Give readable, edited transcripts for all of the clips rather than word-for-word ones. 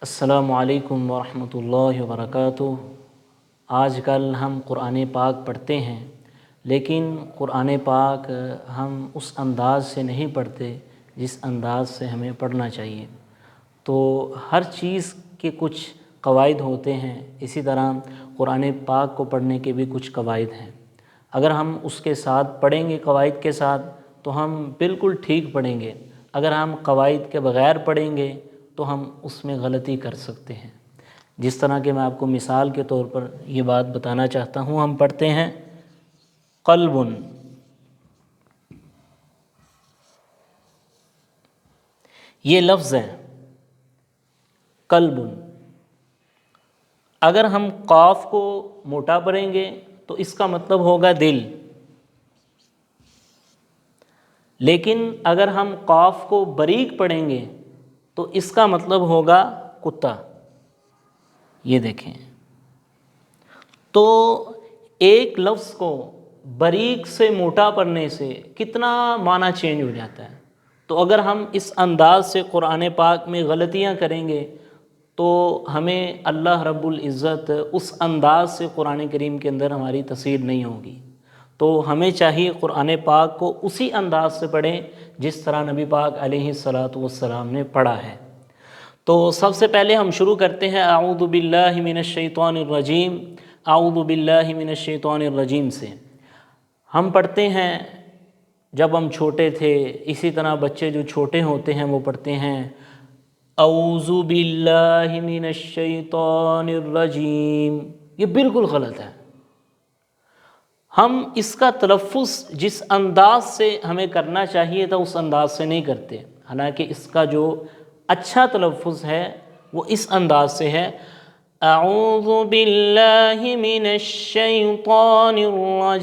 السلام علیکم ورحمۃ اللہ وبرکاتہ۔ آج کل ہم قرآن پاک پڑھتے ہیں، لیکن قرآن پاک ہم اس انداز سے نہیں پڑھتے جس انداز سے ہمیں پڑھنا چاہیے۔ تو ہر چیز کے کچھ قواعد ہوتے ہیں، اسی طرح قرآن پاک کو پڑھنے کے بھی کچھ قواعد ہیں۔ اگر ہم اس کے ساتھ پڑھیں گے قواعد کے ساتھ تو ہم بالکل ٹھیک پڑھیں گے، اگر ہم قواعد کے بغیر پڑھیں گے تو ہم اس میں غلطی کر سکتے ہیں۔ جس طرح کہ میں آپ کو مثال کے طور پر یہ بات بتانا چاہتا ہوں، ہم پڑھتے ہیں قلب، یہ لفظ ہے قلب۔ اگر ہم قاف کو موٹا پڑھیں گے تو اس کا مطلب ہوگا دل، لیکن اگر ہم قاف کو باریک پڑھیں گے تو اس کا مطلب ہوگا کتا۔ یہ دیکھیں، تو ایک لفظ کو باریک سے موٹا پڑھنے سے کتنا معنی چینج ہو جاتا ہے۔ تو اگر ہم اس انداز سے قرآن پاک میں غلطیاں کریں گے تو ہمیں اللہ رب العزت اس انداز سے قرآن کریم کے اندر ہماری تصویر نہیں ہوگی۔ تو ہمیں چاہیے قرآن پاک کو اسی انداز سے پڑھیں جس طرح نبی پاک علیہ الصلاۃ والسلام نے پڑھا ہے۔ تو سب سے پہلے ہم شروع کرتے ہیں اعوذ باللہ من الشیطان الرجیم، اعوذ باللہ من الشیطان الرجیم سے۔ ہم پڑھتے ہیں جب ہم چھوٹے تھے، اسی طرح بچے جو چھوٹے ہوتے ہیں وہ پڑھتے ہیں اعوذ باللہ من الشیطان الرجیم۔ یہ بالکل غلط ہے۔ ہم اس کا تلفظ جس انداز سے ہمیں کرنا چاہیے تھا اس انداز سے نہیں کرتے، حالانکہ اس کا جو اچھا تلفظ ہے وہ اس انداز سے ہے اعوذ باللہ من الشیطان الرجیم۔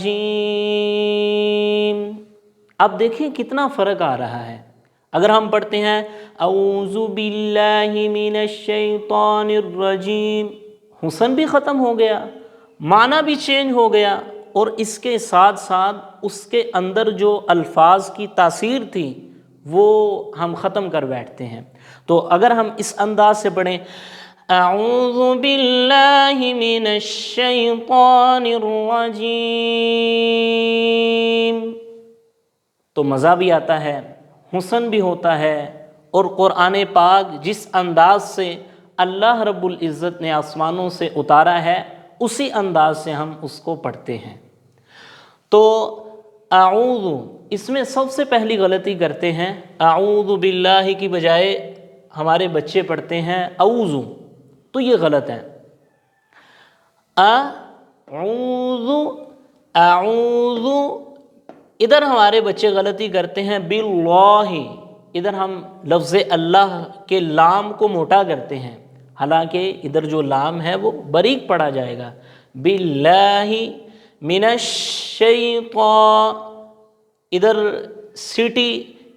اب دیکھیں کتنا فرق آ رہا ہے۔ اگر ہم پڑھتے ہیں اعوذ باللہ من الشیطان الرجیم، حسن بھی ختم ہو گیا، معنی بھی چینج ہو گیا، اور اس کے ساتھ ساتھ اس کے اندر جو الفاظ کی تاثیر تھی وہ ہم ختم کر بیٹھتے ہیں۔ تو اگر ہم اس انداز سے پڑھیں اعوذ باللہ من الشیطان الرجیم، تو مزہ بھی آتا ہے، حسن بھی ہوتا ہے، اور قرآن پاک جس انداز سے اللہ رب العزت نے آسمانوں سے اتارا ہے اسی انداز سے ہم اس کو پڑھتے ہیں۔ تو اعوذ، اس میں سب سے پہلی غلطی کرتے ہیں، اعوذ باللہ کی بجائے ہمارے بچے پڑھتے ہیں اعوذ، تو یہ غلط ہے۔ اعوذ، اعوذ، ادھر ہمارے بچے غلطی کرتے ہیں باللہ، ادھر ہم لفظ اللہ کے لام کو موٹا کرتے ہیں، حالانکہ ادھر جو لام ہے وہ باریک پڑھا جائے گا۔ باللہ من الشیطان، ادھر سیٹی،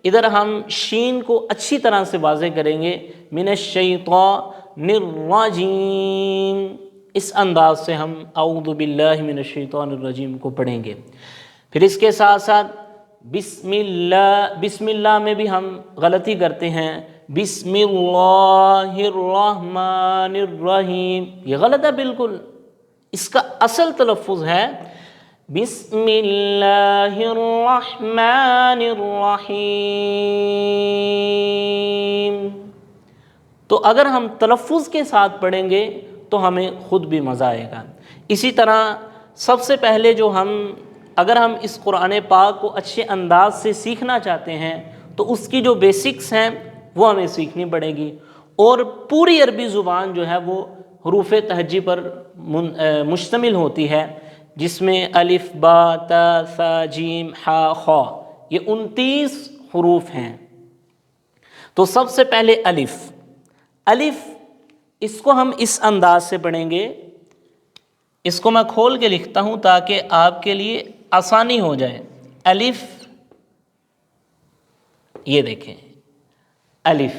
ادھر ہم شین کو اچھی طرح سے واضح کریں گے، من الشیطان الرجیم، اس انداز سے ہم اعوذ باللہ من الشیطان الرجیم کو پڑھیں گے۔ پھر اس کے ساتھ ساتھ بسم اللہ، بسم اللہ میں بھی ہم غلطی کرتے ہیں، بسم اللہ الرحمن الرحیم، یہ غلط ہے بالکل۔ اس کا اصل تلفظ ہے بسم اللہ الرحمن الرحیم۔ تو اگر ہم تلفظ کے ساتھ پڑھیں گے تو ہمیں خود بھی مزہ آئے گا۔ اسی طرح سب سے پہلے اگر ہم اس قرآن پاک کو اچھے انداز سے سیکھنا چاہتے ہیں تو اس کی جو بیسکس ہیں وہ ہمیں سیکھنی پڑے گی، اور پوری عربی زبان جو ہے وہ حروف تہجی پر مشتمل ہوتی ہے، جس میں الف با تا ثا جیم حا خا، یہ 29 حروف ہیں۔ تو سب سے پہلے الف، الف اس کو ہم اس انداز سے پڑھیں گے، اس کو میں کھول کے لکھتا ہوں تاکہ آپ کے لیے آسانی ہو جائے۔ الف، یہ دیکھیں الف،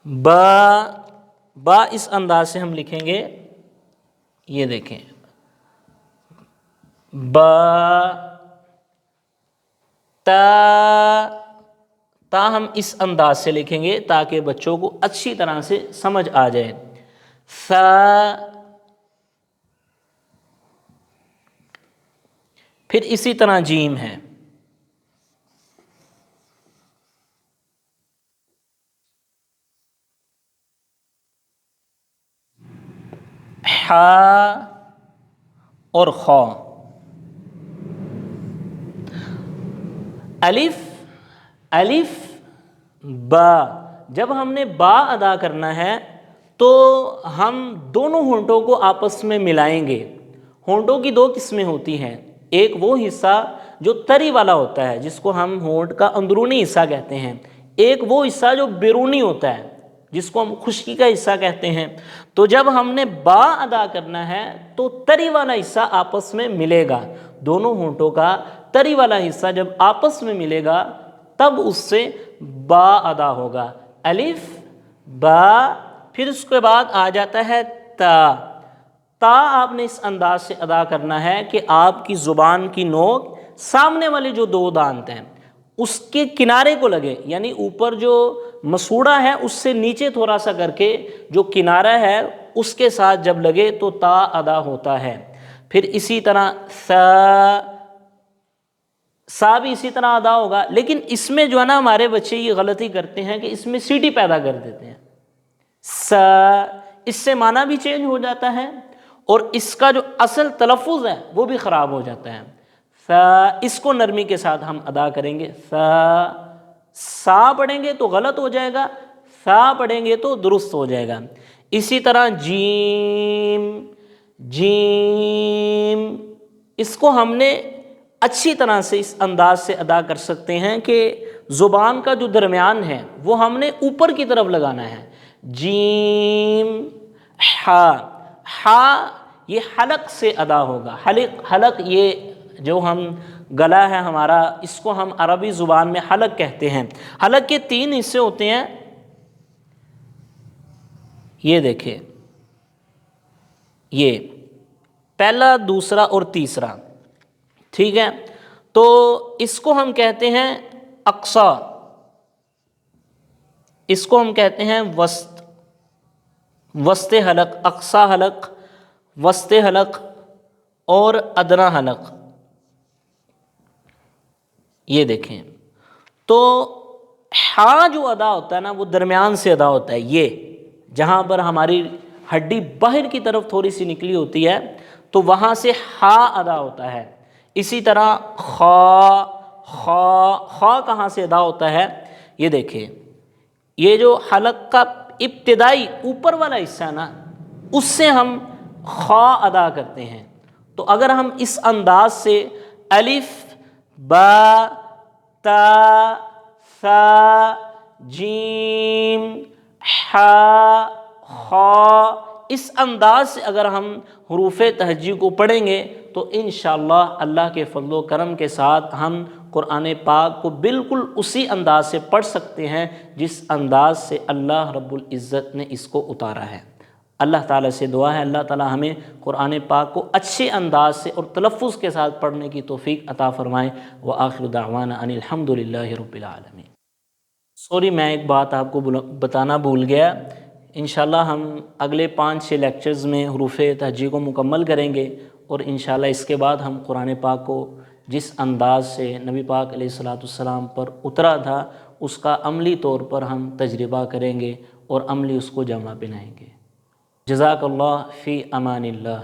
با، با اس انداز سے ہم لکھیں گے، یہ دیکھیں با، تا، تا ہم اس انداز سے لکھیں گے تاکہ بچوں کو اچھی طرح سے سمجھ آ جائے. ثا، پھر اسی طرح جیم ہے. حا اور خا. الف، الف با. جب ہم نے با ادا کرنا ہے تو ہم دونوں ہونٹوں کو آپس میں ملائیں گے. ہونٹوں کی دو قسمیں ہوتی ہیں، ایک وہ حصہ جو تری والا ہوتا ہے جس کو ہم ہونٹ کا اندرونی حصہ کہتے ہیں، ایک وہ حصہ جو بیرونی ہوتا ہے جس کو ہم خشکی کا حصہ کہتے ہیں. تو جب ہم نے با ادا کرنا ہے تو تری والا حصہ آپس میں ملے گا. دونوں ہونٹوں کا تری والا حصہ جب آپس میں ملے گا تب اس سے با ادا ہوگا. الف با، پھر اس کے بعد آ جاتا ہے تا. تا آپ نے اس انداز سے ادا کرنا ہے کہ آپ کی زبان کی نوک سامنے والے جو دو دانت ہیں اس کے کنارے کو لگے، یعنی اوپر جو مسوڑا ہے اس سے نیچے تھوڑا سا کر کے جو کنارہ ہے اس کے ساتھ جب لگے تو تا ادا ہوتا ہے. پھر اسی طرح سا بھی اسی طرح ادا ہوگا. لیکن اس میں جو ہے نا ہمارے بچے یہ غلطی کرتے ہیں کہ اس میں سیٹی پیدا کر دیتے ہیں. سا، اس سے معنی بھی چینج ہو جاتا ہے اور اس کا جو اصل تلفظ ہے وہ بھی خراب ہو جاتا ہے. اس کو نرمی کے ساتھ ہم ادا کریں گے. سا پڑھیں گے تو غلط ہو جائے گا، سا پڑھیں گے تو درست ہو جائے گا. اسی طرح جیم، جیم، اس کو ہم نے اچھی طرح سے اس انداز سے ادا کر سکتے ہیں کہ زبان کا جو درمیان ہے وہ ہم نے اوپر کی طرف لگانا ہے. جیم، ہا. ہا یہ حلق سے ادا ہوگا. حلق یہ جو ہم گلا ہے ہمارا اس کو ہم عربی زبان میں حلق کہتے ہیں. حلق کے 3 حصے ہوتے ہیں، یہ دیکھیں، یہ پہلا، دوسرا اور تیسرا. ٹھیک ہے، تو اس کو ہم کہتے ہیں اقصا، اس کو ہم کہتے ہیں وسط، وسط حلق، اقصا حلق، وسط حلق اور ادنا حلق. یہ دیکھیں، تو ہا جو ادا ہوتا ہے نا وہ درمیان سے ادا ہوتا ہے. یہ جہاں پر ہماری ہڈی باہر کی طرف تھوڑی سی نکلی ہوتی ہے تو وہاں سے ہا ادا ہوتا ہے. اسی طرح خا، خا، خا کہاں سے ادا ہوتا ہے؟ یہ دیکھیں، یہ جو حلق کا ابتدائی اوپر والا حصہ ہے نا اس سے ہم خا ادا کرتے ہیں. تو اگر ہم اس انداز سے الف، با، تا، ثا، جیم، حا، خا، اس انداز سے اگر ہم حروف تہجی کو پڑھیں گے تو انشاءاللہ اللہ کے فضل و کرم کے ساتھ ہم قرآن پاک کو بالکل اسی انداز سے پڑھ سکتے ہیں جس انداز سے اللہ رب العزت نے اس کو اتارا ہے. اللہ تعالیٰ سے دعا ہے اللہ تعالیٰ ہمیں قرآن پاک کو اچھے انداز سے اور تلفظ کے ساتھ پڑھنے کی توفیق عطا فرمائے. وآخر دعوانا ان الحمد للہ رب العالمین. سوری، میں ایک بات آپ کو بتانا بھول گیا. انشاءاللہ ہم اگلے 5-6 لیکچرز میں حروف تہجی کو مکمل کریں گے اور انشاءاللہ اس کے بعد ہم قرآن پاک کو جس انداز سے نبی پاک علیہ الصلوۃ والسلام پر اترا تھا اس کا عملی طور پر ہم تجربہ کریں گے اور عملی اس کو جمع بنائیں گے. جزاک اللہ فی امان اللہ.